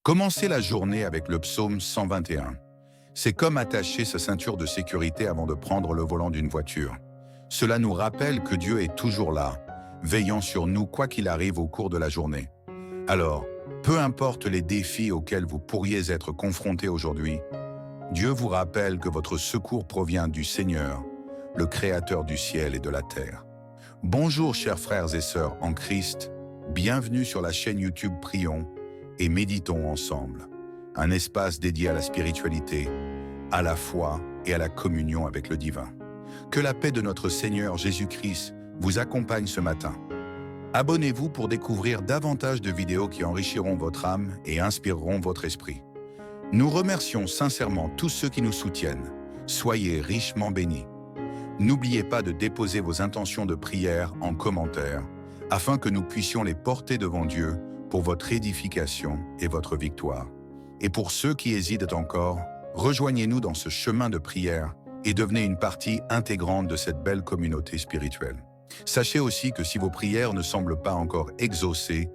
Commencez la journée avec le psaume 121. C'est comme attacher sa ceinture de sécurité avant de prendre le volant d'une voiture. Cela nous rappelle que Dieu est toujours là, veillant sur nous quoi qu'il arrive au cours de la journée. Alors, peu importe les défis auxquels vous pourriez être confrontés aujourd'hui, Dieu vous rappelle que votre secours provient du Seigneur, le Créateur du ciel et de la terre. Bonjour chers frères et sœurs en Christ, bienvenue sur la chaîne YouTube Prions et méditons ensemble, un espace dédié à la spiritualité, à la foi et à la communion avec le divin. Que la paix de notre Seigneur Jésus-Christ vous accompagne ce matin. Abonnez-vous pour découvrir davantage de vidéos qui enrichiront votre âme et inspireront votre esprit. Nous remercions sincèrement tous ceux qui nous soutiennent. Soyez richement bénis. N'oubliez pas de déposer vos intentions de prière en commentaire afin que nous puissions les porter devant Dieu pour votre édification et votre victoire. Et pour ceux qui hésitent encore, rejoignez-nous dans ce chemin de prière et devenez une partie intégrante de cette belle communauté spirituelle. Sachez aussi que si vos prières ne semblent pas encore exaucées,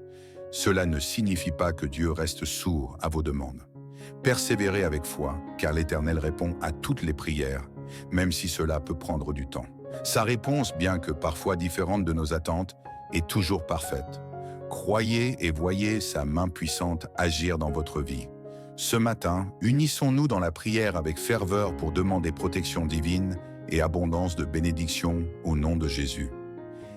cela ne signifie pas que Dieu reste sourd à vos demandes. Persévérez avec foi, car l'Éternel répond à toutes les prières, même si cela peut prendre du temps. Sa réponse, bien que parfois différente de nos attentes, est toujours parfaite. Croyez et voyez sa main puissante agir dans votre vie. Ce matin, unissons-nous dans la prière avec ferveur pour demander protection divine et abondance de bénédictions au nom de Jésus.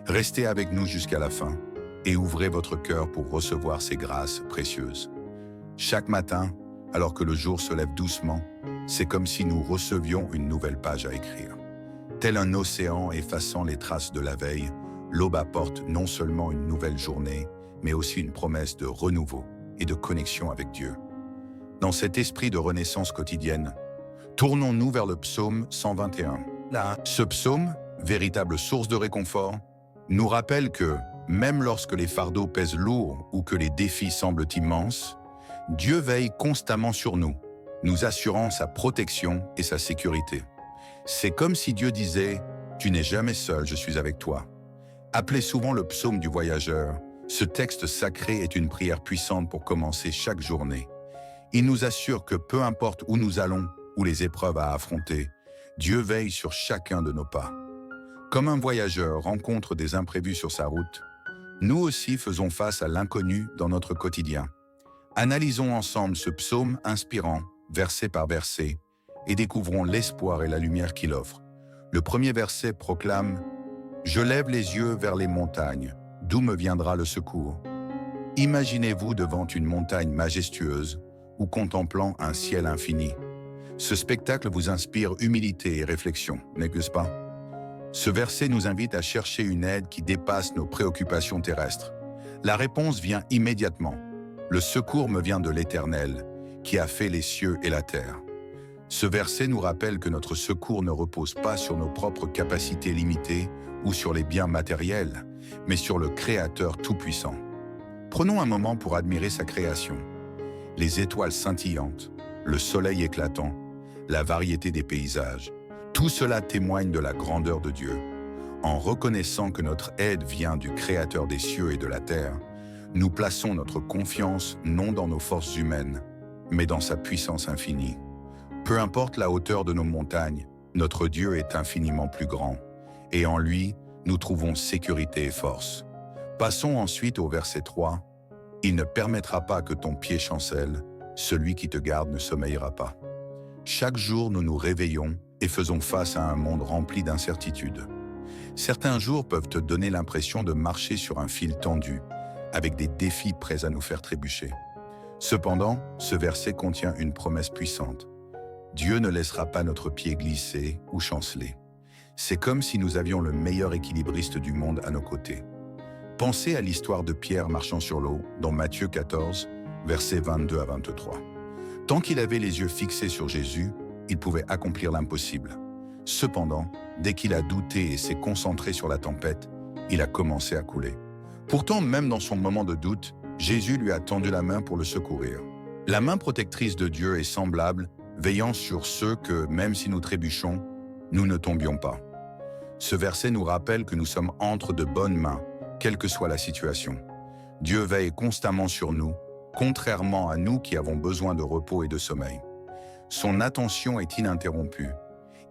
Restez avec nous jusqu'à la fin et ouvrez votre cœur pour recevoir ces grâces précieuses. Chaque matin, alors que le jour se lève doucement, c'est comme si nous recevions une nouvelle page à écrire. Tel un océan effaçant les traces de la veille, l'aube apporte non seulement une nouvelle journée, mais aussi une promesse de renouveau et de connexion avec Dieu. Dans cet esprit de renaissance quotidienne, tournons-nous vers le psaume 121. Là, ce psaume, véritable source de réconfort, nous rappelle que, même lorsque les fardeaux pèsent lourd ou que les défis semblent immenses, Dieu veille constamment sur nous, nous assurant sa protection et sa sécurité. C'est comme si Dieu disait « Tu n'es jamais seul, je suis avec toi ». Appelé souvent le psaume du voyageur, ce texte sacré est une prière puissante pour commencer chaque journée. Il nous assure que peu importe où nous allons ou les épreuves à affronter, Dieu veille sur chacun de nos pas. Comme un voyageur rencontre des imprévus sur sa route, nous aussi faisons face à l'inconnu dans notre quotidien. Analysons ensemble ce psaume inspirant, verset par verset, et découvrons l'espoir et la lumière qu'il offre. Le premier verset proclame « Je lève les yeux vers les montagnes, d'où me viendra le secours ?» Imaginez-vous devant une montagne majestueuse ou contemplant un ciel infini. Ce spectacle vous inspire humilité et réflexion, n'est-ce pas? Ce verset nous invite à chercher une aide qui dépasse nos préoccupations terrestres. La réponse vient immédiatement. Le secours me vient de l'Éternel, qui a fait les cieux et la terre. Ce verset nous rappelle que notre secours ne repose pas sur nos propres capacités limitées ou sur les biens matériels, mais sur le Créateur Tout-Puissant. Prenons un moment pour admirer sa création. Les étoiles scintillantes, le soleil éclatant, la variété des paysages, tout cela témoigne de la grandeur de Dieu. En reconnaissant que notre aide vient du Créateur des cieux et de la terre, nous plaçons notre confiance non dans nos forces humaines, mais dans sa puissance infinie. Peu importe la hauteur de nos montagnes, notre Dieu est infiniment plus grand, et en lui, nous trouvons sécurité et force. Passons ensuite au verset 3. « Il ne permettra pas que ton pied chancelle, celui qui te garde ne sommeillera pas. » Chaque jour, nous nous réveillons et faisons face à un monde rempli d'incertitudes. Certains jours peuvent te donner l'impression de marcher sur un fil tendu, avec des défis prêts à nous faire trébucher. Cependant, ce verset contient une promesse puissante. Dieu ne laissera pas notre pied glisser ou chanceler. C'est comme si nous avions le meilleur équilibriste du monde à nos côtés. Pensez à l'histoire de Pierre marchant sur l'eau dans Matthieu 14, versets 22 à 23. Tant qu'il avait les yeux fixés sur Jésus, il pouvait accomplir l'impossible. Cependant, dès qu'il a douté et s'est concentré sur la tempête, il a commencé à couler. Pourtant, même dans son moment de doute, Jésus lui a tendu la main pour le secourir. La main protectrice de Dieu est semblable, veillant sur ceux que, même si nous trébuchons, nous ne tombions pas. Ce verset nous rappelle que nous sommes entre de bonnes mains, quelle que soit la situation. Dieu veille constamment sur nous, contrairement à nous qui avons besoin de repos et de sommeil. Son attention est ininterrompue.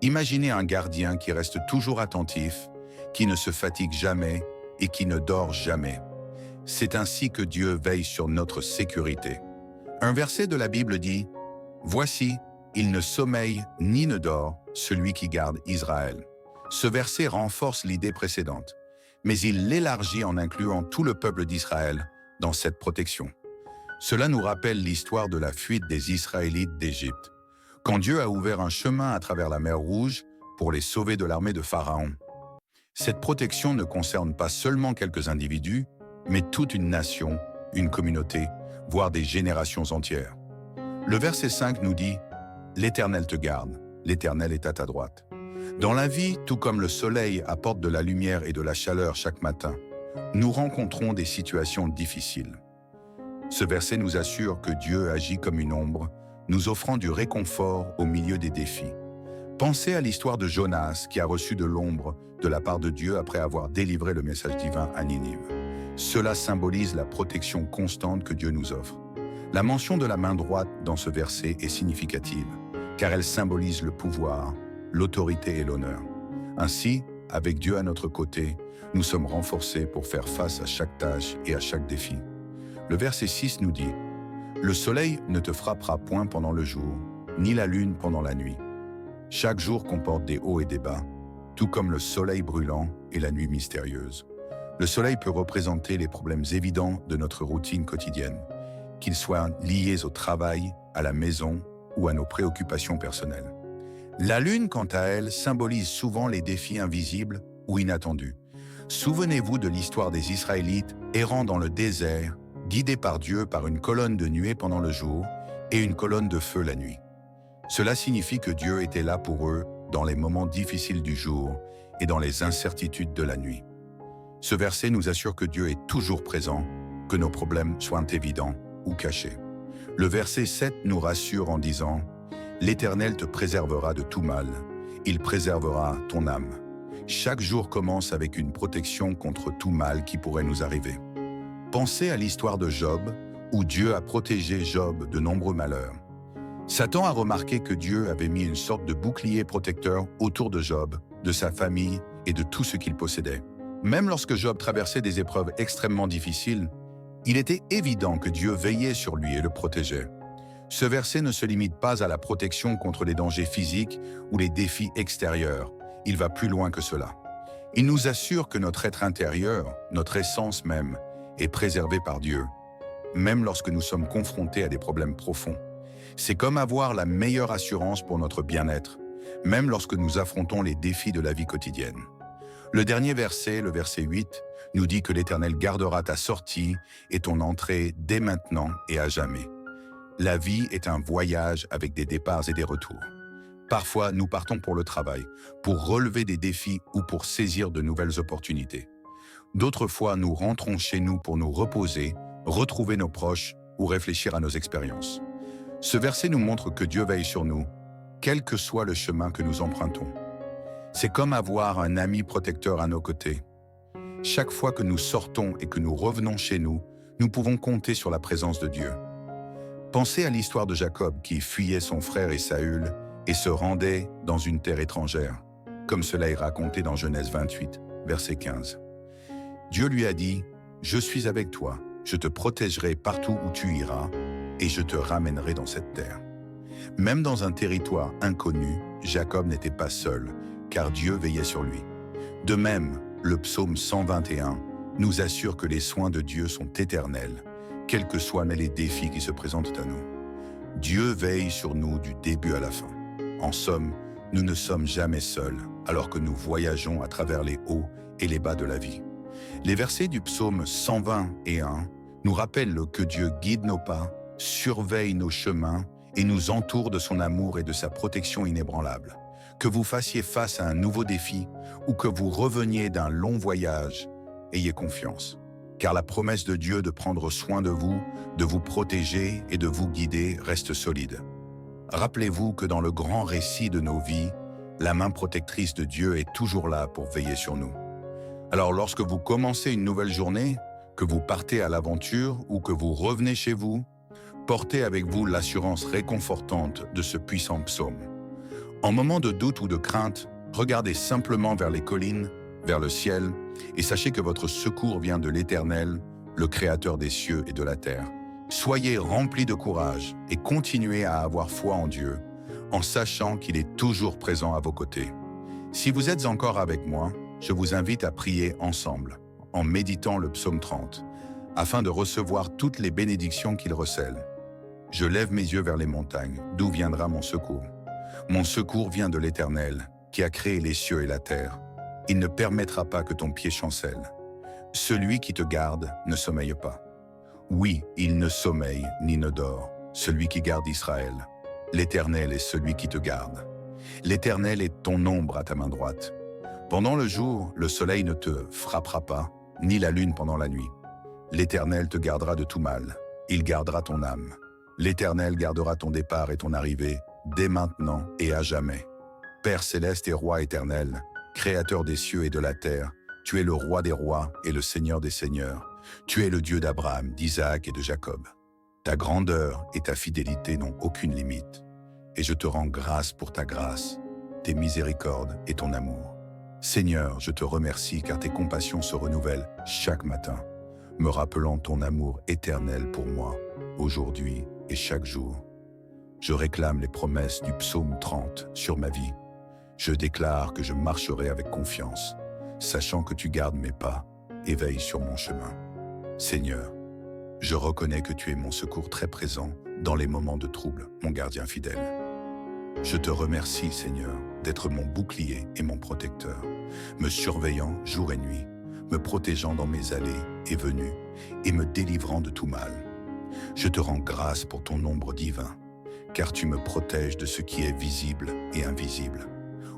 Imaginez un gardien qui reste toujours attentif, qui ne se fatigue jamais et qui ne dort jamais. C'est ainsi que Dieu veille sur notre sécurité. Un verset de la Bible dit « Voici, il ne sommeille ni ne dort, celui qui garde Israël ». Ce verset renforce l'idée précédente, mais il l'élargit en incluant tout le peuple d'Israël dans cette protection. Cela nous rappelle l'histoire de la fuite des Israélites d'Égypte, quand Dieu a ouvert un chemin à travers la mer Rouge pour les sauver de l'armée de Pharaon. Cette protection ne concerne pas seulement quelques individus, mais toute une nation, une communauté, voire des générations entières. Le verset 5 nous dit « L'Éternel te garde, l'Éternel est à ta droite ». Dans la vie, tout comme le soleil apporte de la lumière et de la chaleur chaque matin, nous rencontrons des situations difficiles. Ce verset nous assure que Dieu agit comme une ombre, nous offrant du réconfort au milieu des défis. Pensez à l'histoire de Jonas qui a reçu de l'ombre de la part de Dieu après avoir délivré le message divin à Ninive. Cela symbolise la protection constante que Dieu nous offre. La mention de la main droite dans ce verset est significative, car elle symbolise le pouvoir, l'autorité et l'honneur. Ainsi, avec Dieu à notre côté, nous sommes renforcés pour faire face à chaque tâche et à chaque défi. Le verset 6 nous dit « Le soleil ne te frappera point pendant le jour, ni la lune pendant la nuit. Chaque jour comporte des hauts et des bas, tout comme le soleil brûlant et la nuit mystérieuse. » Le soleil peut représenter les problèmes évidents de notre routine quotidienne, qu'ils soient liés au travail, à la maison ou à nos préoccupations personnelles. La lune, quant à elle, symbolise souvent les défis invisibles ou inattendus. Souvenez-vous de l'histoire des Israélites errant dans le désert, guidés par Dieu par une colonne de nuée pendant le jour et une colonne de feu la nuit. Cela signifie que Dieu était là pour eux dans les moments difficiles du jour et dans les incertitudes de la nuit. Ce verset nous assure que Dieu est toujours présent, que nos problèmes soient évidents ou cachés. Le verset 7 nous rassure en disant « L'Éternel te préservera de tout mal, il préservera ton âme. » Chaque jour commence avec une protection contre tout mal qui pourrait nous arriver. Pensez à l'histoire de Job, où Dieu a protégé Job de nombreux malheurs. Satan a remarqué que Dieu avait mis une sorte de bouclier protecteur autour de Job, de sa famille et de tout ce qu'il possédait. Même lorsque Job traversait des épreuves extrêmement difficiles, il était évident que Dieu veillait sur lui et le protégeait. Ce verset ne se limite pas à la protection contre les dangers physiques ou les défis extérieurs. Il va plus loin que cela. Il nous assure que notre être intérieur, notre essence même, est préservé par Dieu, même lorsque nous sommes confrontés à des problèmes profonds. C'est comme avoir la meilleure assurance pour notre bien-être, même lorsque nous affrontons les défis de la vie quotidienne. Le dernier verset, le verset 8, nous dit que l'Éternel gardera ta sortie et ton entrée dès maintenant et à jamais. La vie est un voyage avec des départs et des retours. Parfois, nous partons pour le travail, pour relever des défis ou pour saisir de nouvelles opportunités. D'autres fois, nous rentrons chez nous pour nous reposer, retrouver nos proches ou réfléchir à nos expériences. Ce verset nous montre que Dieu veille sur nous, quel que soit le chemin que nous empruntons. C'est comme avoir un ami protecteur à nos côtés. Chaque fois que nous sortons et que nous revenons chez nous, nous pouvons compter sur la présence de Dieu. Pensez à l'histoire de Jacob qui fuyait son frère Ésaü et se rendait dans une terre étrangère, comme cela est raconté dans Genèse 28, verset 15. Dieu lui a dit « Je suis avec toi, je te protégerai partout où tu iras, et je te ramènerai dans cette terre. » Même dans un territoire inconnu, Jacob n'était pas seul, car Dieu veillait sur lui. De même, le psaume 121 nous assure que les soins de Dieu sont éternels, quels que soient les défis qui se présentent à nous. Dieu veille sur nous du début à la fin. En somme, nous ne sommes jamais seuls, alors que nous voyageons à travers les hauts et les bas de la vie. Les versets du psaume 121 nous rappellent que Dieu guide nos pas, surveille nos chemins et nous entoure de son amour et de sa protection inébranlable. Que vous fassiez face à un nouveau défi ou que vous reveniez d'un long voyage, ayez confiance. Car la promesse de Dieu de prendre soin de vous protéger et de vous guider reste solide. Rappelez-vous que dans le grand récit de nos vies, la main protectrice de Dieu est toujours là pour veiller sur nous. Alors lorsque vous commencez une nouvelle journée, que vous partez à l'aventure ou que vous revenez chez vous, Portez avec vous l'assurance réconfortante de ce puissant psaume. En moment de doute ou de crainte, regardez simplement vers les collines, vers le ciel, et sachez que votre secours vient de l'Éternel, le Créateur des cieux et de la terre. Soyez remplis de courage et continuez à avoir foi en Dieu, en sachant qu'il est toujours présent à vos côtés. Si vous êtes encore avec moi, je vous invite à prier ensemble, en méditant le psaume 30, afin de recevoir toutes les bénédictions qu'il recèle. Je lève mes yeux vers les montagnes, d'où viendra mon secours. Mon secours vient de l'Éternel, qui a créé les cieux et la terre. Il ne permettra pas que ton pied chancelle. Celui qui te garde ne sommeille pas. Oui, il ne sommeille ni ne dort, celui qui garde Israël. L'Éternel est celui qui te garde. L'Éternel est ton ombre à ta main droite. Pendant le jour, le soleil ne te frappera pas, ni la lune pendant la nuit. L'Éternel te gardera de tout mal. Il gardera ton âme. L'Éternel gardera ton départ et ton arrivée, dès maintenant et à jamais. Père céleste et Roi éternel, Créateur des cieux et de la terre, tu es le Roi des rois et le Seigneur des seigneurs. Tu es le Dieu d'Abraham, d'Isaac et de Jacob. Ta grandeur et ta fidélité n'ont aucune limite. Et je te rends grâce pour ta grâce, tes miséricordes et ton amour. Seigneur, je te remercie car tes compassions se renouvellent chaque matin, me rappelant ton amour éternel pour moi, aujourd'hui et chaque jour. Je réclame les promesses du psaume 30 sur ma vie. Je déclare que je marcherai avec confiance, sachant que tu gardes mes pas et veilles sur mon chemin. Seigneur, je reconnais que tu es mon secours très présent dans les moments de trouble, mon gardien fidèle. Je te remercie, Seigneur, d'être mon bouclier et mon protecteur, me surveillant jour et nuit, me protégeant dans mes allées et venues et me délivrant de tout mal. Je te rends grâce pour ton ombre divin, car tu me protèges de ce qui est visible et invisible.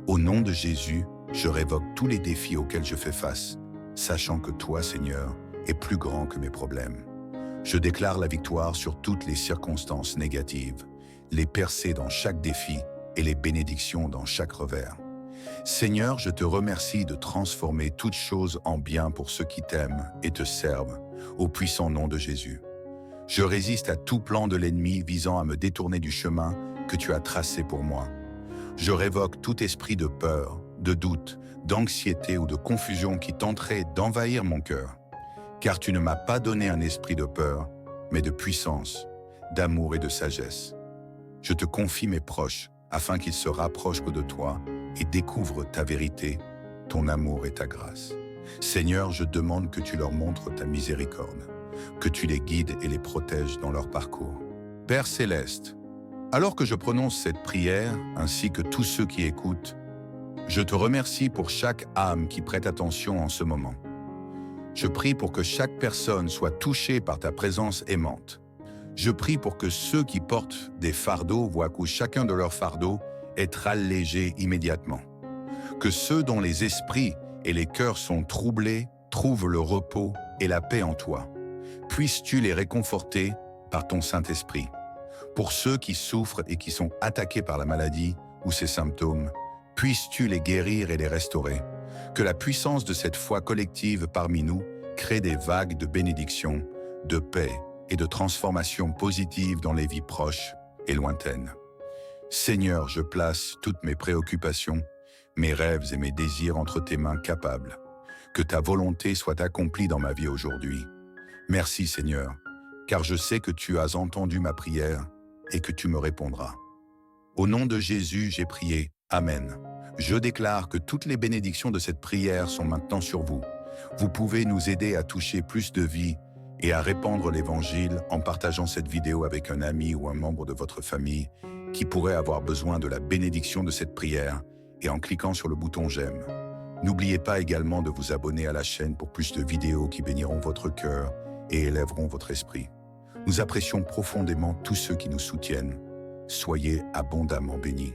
Au nom de Jésus, je révoque tous les défis auxquels je fais face, sachant que toi, Seigneur, es plus grand que mes problèmes. Je déclare la victoire sur toutes les circonstances négatives, les percées dans chaque défi et les bénédictions dans chaque revers. Seigneur, je te remercie de transformer toutes choses en bien pour ceux qui t'aiment et te servent, au puissant nom de Jésus. Je résiste à tout plan de l'ennemi visant à me détourner du chemin que tu as tracé pour moi. Je révoque tout esprit de peur, de doute, d'anxiété ou de confusion qui tenterait d'envahir mon cœur. Car tu ne m'as pas donné un esprit de peur, mais de puissance, d'amour et de sagesse. Je te confie mes proches, afin qu'ils se rapprochent de toi et découvrent ta vérité, ton amour et ta grâce. Seigneur, je demande que tu leur montres ta miséricorde, que tu les guides et les protèges dans leur parcours. Père céleste, alors que je prononce cette prière, ainsi que tous ceux qui écoutent, je te remercie pour chaque âme qui prête attention en ce moment. Je prie pour que chaque personne soit touchée par ta présence aimante. Je prie pour que ceux qui portent des fardeaux voient que chacun de leurs fardeaux est allégé immédiatement. Que ceux dont les esprits et les cœurs sont troublés trouvent le repos et la paix en toi. Puisses-tu les réconforter par ton Saint-Esprit. Pour ceux qui souffrent et qui sont attaqués par la maladie ou ses symptômes, puisses-tu les guérir et les restaurer. Que la puissance de cette foi collective parmi nous crée des vagues de bénédiction, de paix et de transformation positive dans les vies proches et lointaines. Seigneur, je place toutes mes préoccupations, mes rêves et mes désirs entre tes mains capables. Que ta volonté soit accomplie dans ma vie aujourd'hui. Merci Seigneur, car je sais que tu as entendu ma prière et que tu me répondras. Au nom de Jésus, j'ai prié. Amen. Je déclare que toutes les bénédictions de cette prière sont maintenant sur vous. Vous pouvez nous aider à toucher plus de vies et à répandre l'Évangile en partageant cette vidéo avec un ami ou un membre de votre famille qui pourrait avoir besoin de la bénédiction de cette prière et en cliquant sur le bouton j'aime. N'oubliez pas également de vous abonner à la chaîne pour plus de vidéos qui béniront votre cœur et élèveront votre esprit. Nous apprécions profondément tous ceux qui nous soutiennent. Soyez abondamment bénis.